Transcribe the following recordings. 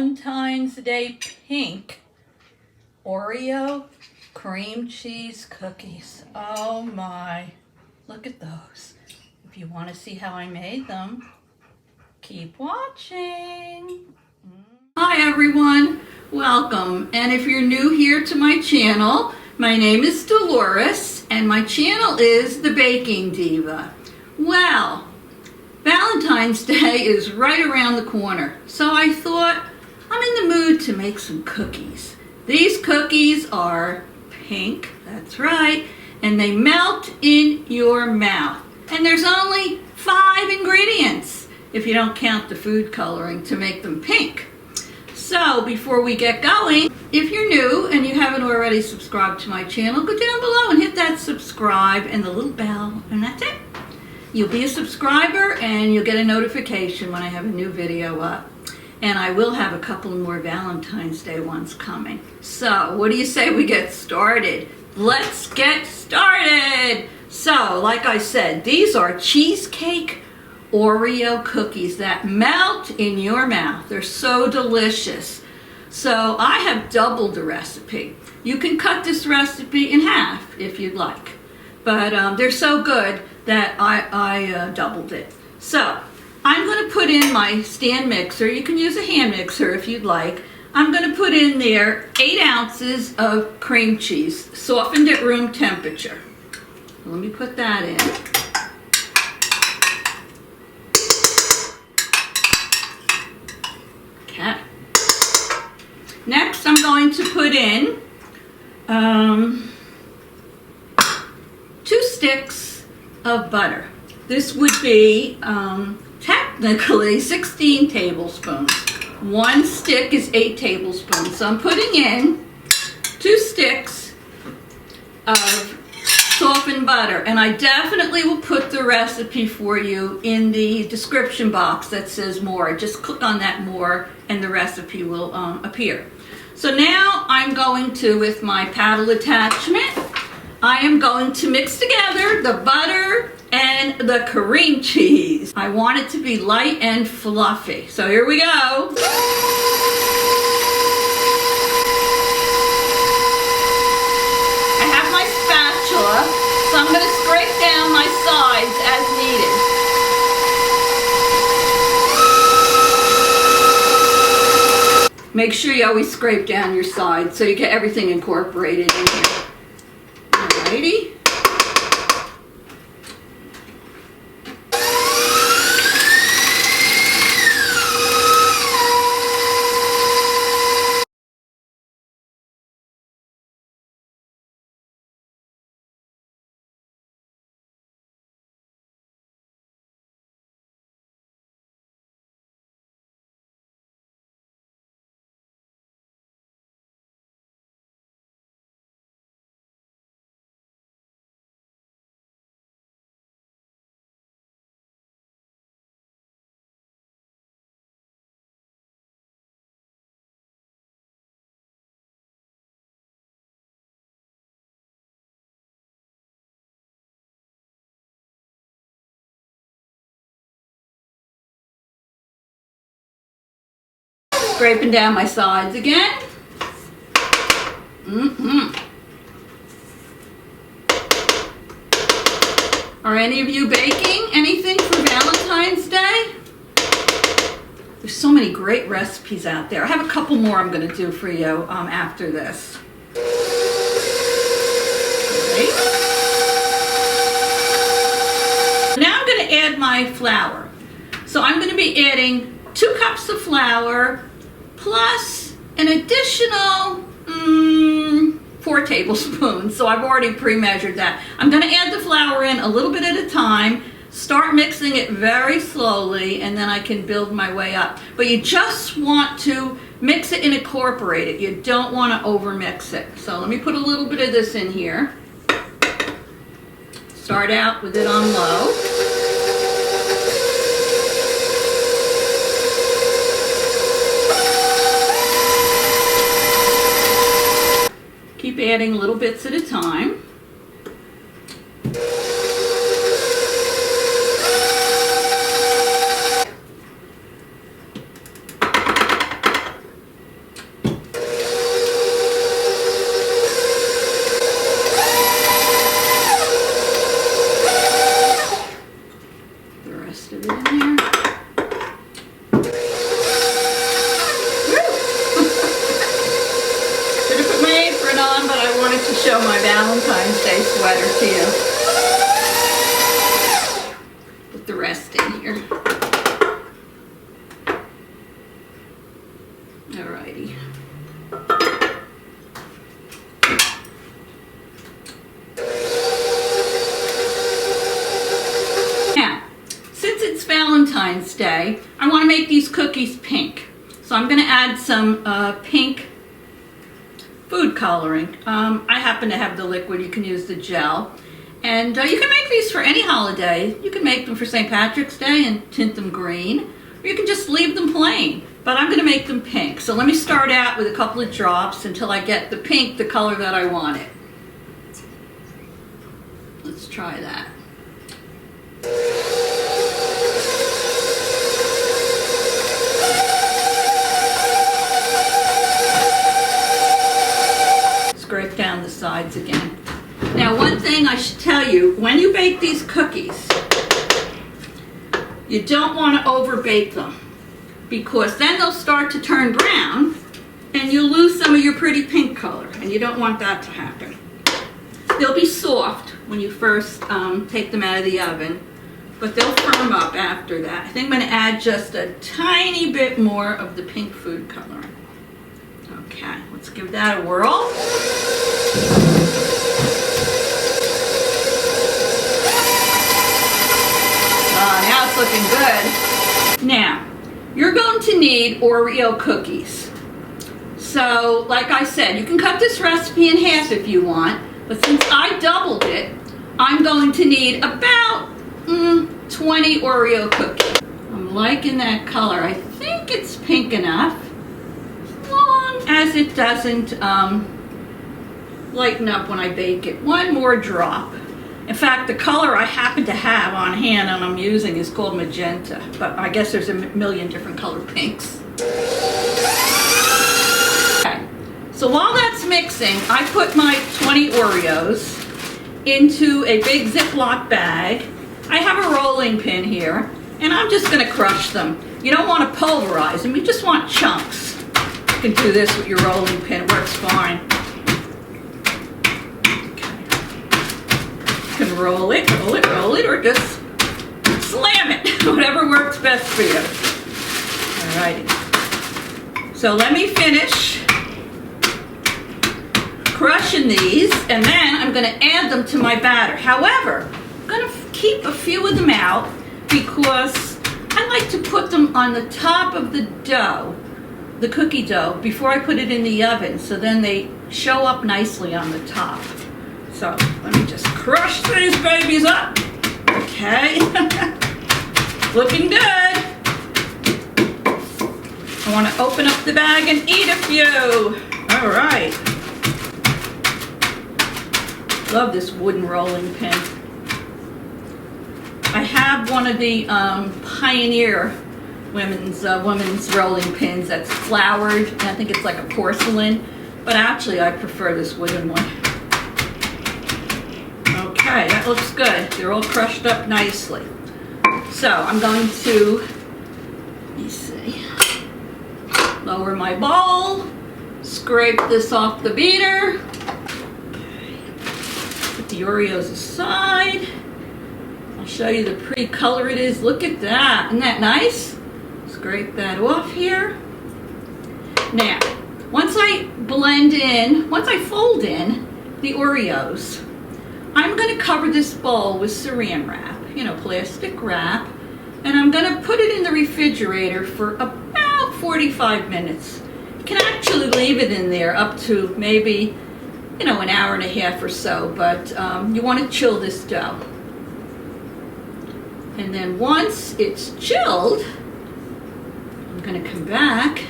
Valentine's Day pink Oreo cream cheese cookies. Oh my, look at those. If you want to see how I made them, keep watching. Hi everyone, welcome. And if you're new here to my channel, my name is Dolores and my channel is The Baking Diva. Well, Valentine's Day is right around the corner, so I thought I'm in the mood to make some cookies. These cookies are pink, that's right, and they melt in your mouth. And there's only 5 ingredients, if you don't count the food coloring, to make them pink. So before we get going, if you're new and you haven't already subscribed to my channel, go down below and hit that subscribe and the little bell, and that's it. You'll be a subscriber and you'll get a notification when I have a new video up. And I will have a couple more Valentine's Day ones coming. So what do you say we get started? Let's get started. So like I said, these are cheesecake Oreo cookies that melt in your mouth. They're so delicious. So I have doubled the recipe. You can cut this recipe in half if you'd like. But they're so good that I doubled it. So I'm going to put in my stand mixer. You can use a hand mixer if you'd like. I'm going to put in there 8 ounces of cream cheese, softened at room temperature. Let me put that in. Okay. Next, I'm going to put in 2 sticks of butter. This would be technically 16 tablespoons. 1 stick is 8 tablespoons. So I'm putting in 2 sticks of softened butter. And I definitely will put the recipe for you in the description box that says more. Just click on that more and the recipe will appear. So now I'm going to, with my paddle attachment, I am going to mix together the butter and the cream cheese. I want it to be light and fluffy. So here we go. I have my spatula, so I'm going to scrape down my sides as needed. Make sure you always scrape down your sides so you get everything incorporated in here. Alrighty. Scraping down my sides again. Are any of you baking anything for Valentine's Day? There's so many great recipes out there. I have a couple more I'm going to do for you after this. Okay. Now I'm going to add my flour. So I'm going to be adding 2 cups of flour plus an additional 4 tablespoons. So I've already pre-measured that. I'm going to add the flour in a little bit at a time, start mixing it very slowly, and then I can build my way up. But you just want to mix it and incorporate it. You don't want to over-mix it. So let me put a little bit of this in here. Start out with it on low. Keep adding little bits at a time. wanted to show my Valentine's Day sweater to you. Put the rest in here. Alrighty. Now, since it's Valentine's Day, I want to make these cookies pink. So I'm going to add some pink food coloring. I happen to have the liquid. You can use the gel. And you can make these for any holiday. You can make them for St. Patrick's Day and tint them green. Or you can just leave them plain. But I'm going to make them pink. So let me start out with a couple of drops until I get the pink, the color that I want it. Let's try that. Scrape down the sides again. Now, one thing I should tell you, when you bake these cookies, you don't want to over bake them, because then they'll start to turn brown and you'll lose some of your pretty pink color, and you don't want that to happen. They'll be soft when you first take them out of the oven, but they'll firm up after that. I think I'm going to add just a tiny bit more of the pink food coloring. Okay, let's give that a whirl. Now it's looking good. Now, you're going to need Oreo cookies. So, like I said, you can cut this recipe in half if you want, but since I doubled it, I'm going to need about 20 Oreo cookies. I'm liking that color. I think it's pink enough, as long as it doesn't lighten up when I bake it. One more drop. In fact, the color I happen to have on hand and I'm using is called magenta, but I guess there's a million different color pinks. Okay, so while that's mixing, I put my 20 Oreos into a big Ziploc bag. I have a rolling pin here, and I'm just going to crush them. You don't want to pulverize them, you just want chunks. You can do this with your rolling pin, it works fine. You can roll it, or just slam it, whatever works best for you. Alrighty. So let me finish crushing these, and then I'm going to add them to my batter. However, I'm going to keep a few of them out because I like to put them on the top of the dough, the cookie dough, before I put it in the oven, so then they show up nicely on the top. So let me just crush these babies up. Okay. Looking good. I want to open up the bag and eat a few. All right. Love this wooden rolling pin. I have one of the Pioneer women's rolling pins that's flowered, and I think it's like a porcelain, but actually I prefer this wooden one. Okay, that looks good. They're all crushed up nicely. So I'm going to, let me see, lower my bowl, scrape this off the beater, put the Oreos aside. I'll show you the pretty color it is. Look at that. Isn't that nice? Scrape that off here. Now, once I fold in the Oreos, I'm going to cover this bowl with saran wrap, plastic wrap, and I'm going to put it in the refrigerator for about 45 minutes. You can actually leave it in there up to maybe, an hour and a half or so, but you want to chill this dough. And then once it's chilled, I'm going to come back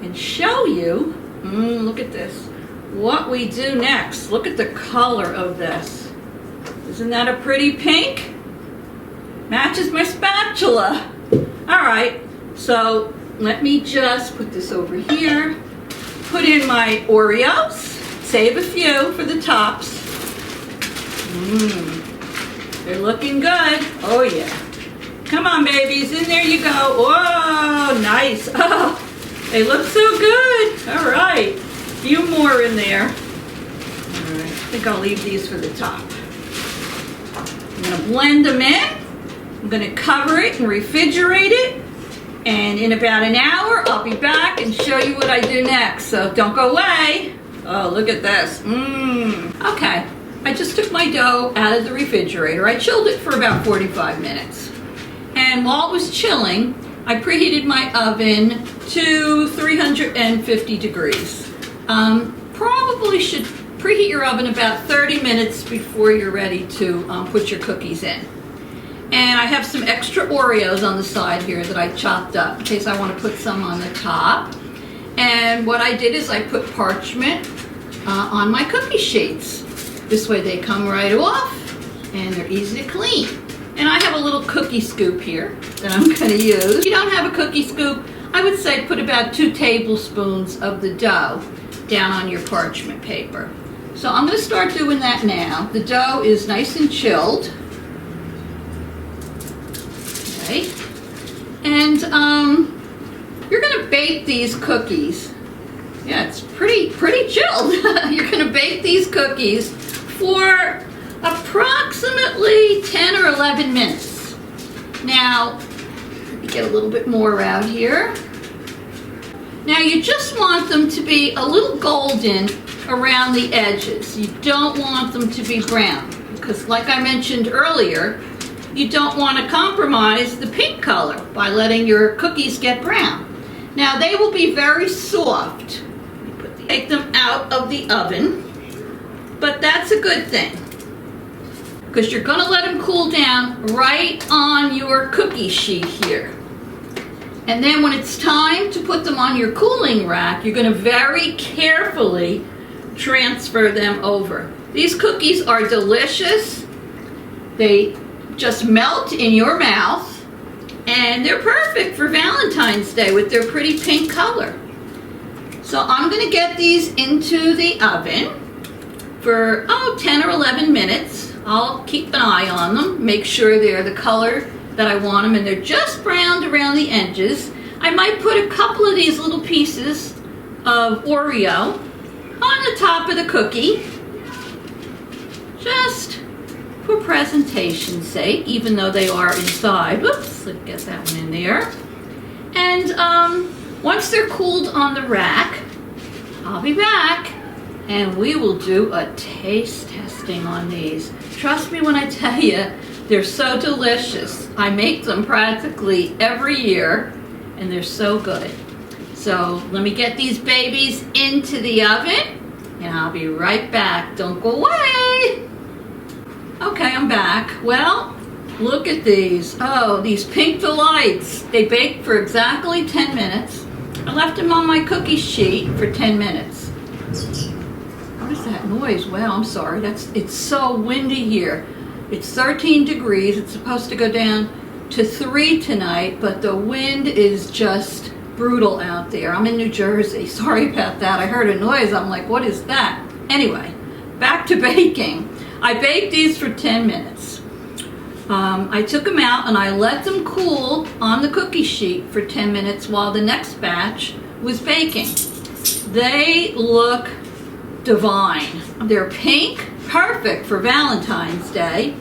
and show you, look at this, what we do next. Look at the color of this. Isn't that a pretty pink? Matches my spatula. All right, so let me just put this over here, put in my Oreos, save a few for the tops. They're looking good. Oh yeah. Come on, babies, in there you go. Whoa, nice. Oh, they look so good. All right, a few more in there. All think I'll leave these for the top. I'm gonna blend them in. I'm gonna cover it and refrigerate it. And in about an hour, I'll be back and show you what I do next. So don't go away. Oh, look at this. Okay, I just took my dough out of the refrigerator. I chilled it for about 45 minutes. And while it was chilling, I preheated my oven to 350 degrees. Probably should preheat your oven about 30 minutes before you're ready to put your cookies in. And I have some extra Oreos on the side here that I chopped up in case I want to put some on the top. And what I did is I put parchment on my cookie sheets. This way they come right off and they're easy to clean. And I have a little cookie scoop here that I'm going to use. If you don't have a cookie scoop, I would say put about 2 tablespoons of the dough down on your parchment paper. So I'm going to start doing that now. The dough is nice and chilled. Okay. And you're going to bake these cookies. Yeah, it's pretty chilled. You're going to bake these cookies for approximately 10 or 11 minutes. Now, let me get a little bit more out here. Now you just want them to be a little golden around the edges. You don't want them to be brown because, like I mentioned earlier, you don't want to compromise the pink color by letting your cookies get brown. Now they will be very soft. Take them out of the oven, but that's a good thing because you're going to let them cool down right on your cookie sheet here. And then when it's time to put them on your cooling rack, you're going to very carefully transfer them over. These cookies are delicious. They just melt in your mouth, and they're perfect for Valentine's Day with their pretty pink color. So I'm going to get these into the oven for 10 or 11 minutes. I'll keep an eye on them, make sure they're the color that I want them and they're just browned around the edges. I might put a couple of these little pieces of Oreo on the top of the cookie, just for presentation's sake, even though they are inside. Whoops, let's get that one in there. And once they're cooled on the rack, I'll be back and we will do a taste testing on these. Trust me when I tell you, they're so delicious. I make them practically every year and they're so good. So let me get these babies into the oven and I'll be right back. Don't go away. Okay, I'm back. Well, look at these. Oh, these pink delights. They baked for exactly 10 minutes. I left them on my cookie sheet for 10 minutes. What is that noise? Wow, I'm sorry. It's so windy here. It's 13 degrees. It's supposed to go down to 3 tonight, but the wind is just brutal out there. I'm in New Jersey. Sorry about that. I heard a noise. I'm like, what is that? Anyway, back to baking. I baked these for 10 minutes. I took them out and I let them cool on the cookie sheet for 10 minutes while the next batch was baking. They look divine. They're pink, perfect for Valentine's Day.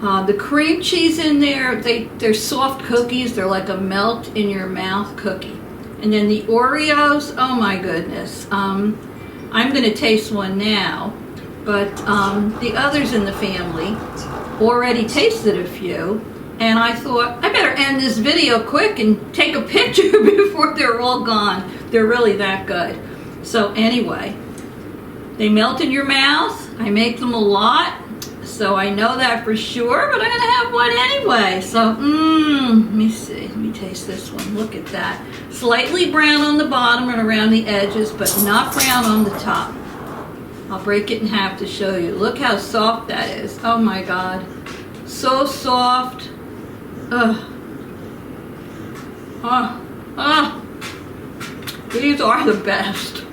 The cream cheese in there, they're soft cookies. They're like a melt in your mouth cookie. And then the Oreos, oh my goodness. I'm gonna taste one now, but the others in the family already tasted a few, and I thought I better end this video quick and take a picture before they're all gone. They're really that good. So anyway, they melt in your mouth. I make them a lot, so I know that for sure, but I'm gonna have one anyway. So, let me see, let me taste this one. Look at that. Slightly brown on the bottom and around the edges, but not brown on the top. I'll break it in half to show you. Look how soft that is. Oh my God. So soft. Ugh. These are the best.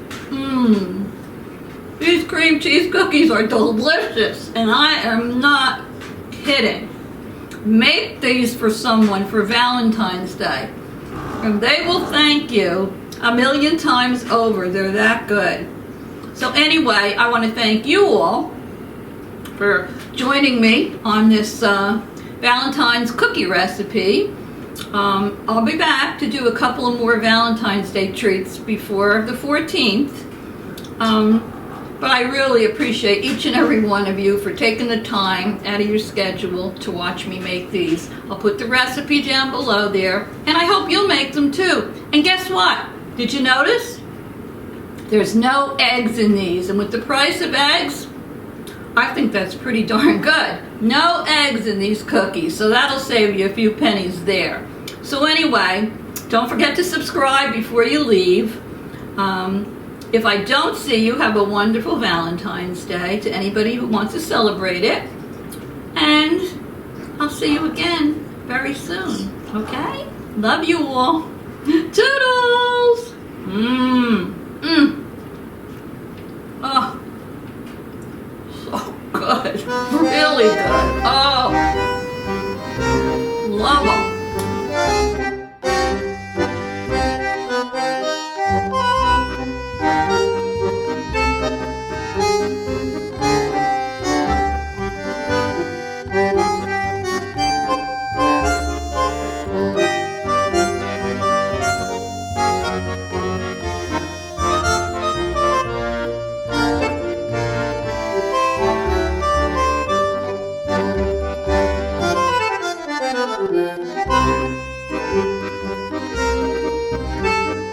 These cream cheese cookies are delicious, and I am not kidding. Make these for someone for Valentine's Day, and they will thank you a million times over. They're that good. So anyway, I want to thank you all for joining me on this Valentine's cookie recipe. I'll be back to do a couple of more Valentine's Day treats before the 14th. But I really appreciate each and every one of you for taking the time out of your schedule to watch me make these. I'll put the recipe down below there, and I hope you'll make them too. And guess what? Did you notice? There's no eggs in these, and with the price of eggs, I think that's pretty darn good. No eggs in these cookies, so that'll save you a few pennies there. So anyway, don't forget to subscribe before you leave. If I don't see you, have a wonderful Valentine's Day to anybody who wants to celebrate it. And I'll see you again very soon, okay? Love you all. Toodles! Mmm.